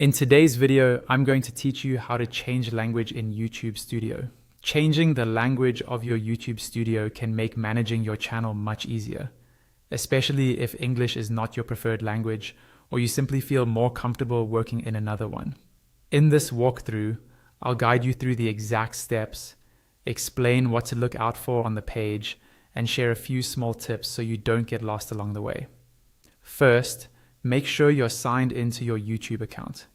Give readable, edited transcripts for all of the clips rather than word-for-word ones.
In today's video, I'm going to teach you how to change language in YouTube Studio. Changing the language of your YouTube Studio can make managing your channel much easier, especially if English is not your preferred language or you simply feel more comfortable working in another one. In this walkthrough, I'll guide you through the exact steps, explain what to look out for on the page, and share a few small tips so you don't get lost along the way. First, make sure you're signed into your YouTube account.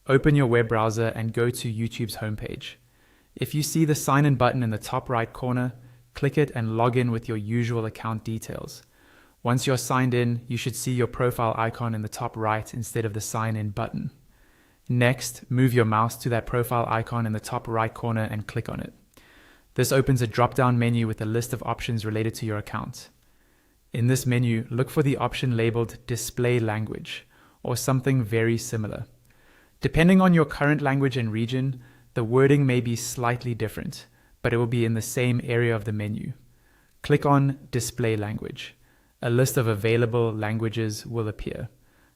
Open your web browser and go to YouTube's homepage. If you see the sign in button in the top right corner, click it and log in with your usual account details. Once you're signed in, you should see your profile icon in the top right instead of the sign in button. Next, move your mouse to that profile icon in the top right corner and click on it. This opens a drop-down menu with a list of options related to your account. In this menu, look for the option labeled Display Language, or something very similar. Depending on your current language and region, the wording may be slightly different, but it will be in the same area of the menu. Click on Display Language. A list of available languages will appear.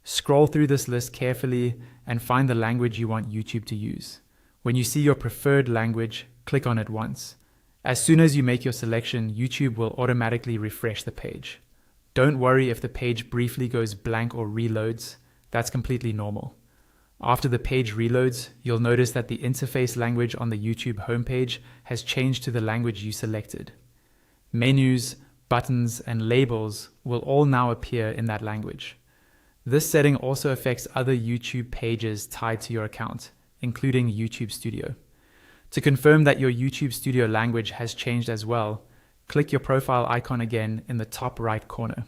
Scroll through this list carefully and find the language you want YouTube to use. When you see your preferred language, click on it once. As soon as you make your selection, YouTube will automatically refresh the page. Don't worry if the page briefly goes blank or reloads. That's completely normal. After the page reloads, you'll notice that the interface language on the YouTube homepage has changed to the language you selected. Menus, buttons, and labels will all now appear in that language. This setting also affects other YouTube pages tied to your account, including YouTube Studio. To confirm that your YouTube Studio language has changed as well, click your profile icon again in the top right corner.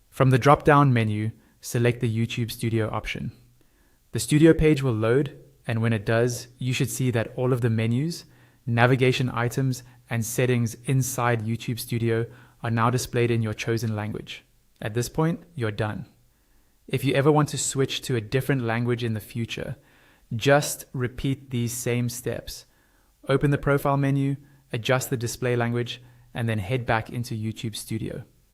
From the drop-down menu, select the YouTube Studio option. The Studio page will load, and when it does, you should see that all of the menus, navigation items, and settings inside YouTube Studio are now displayed in your chosen language. At this point, you're done. If you ever want to switch to a different language in the future, just repeat these same steps. Open the profile menu, adjust the display language, and then head back into YouTube Studio.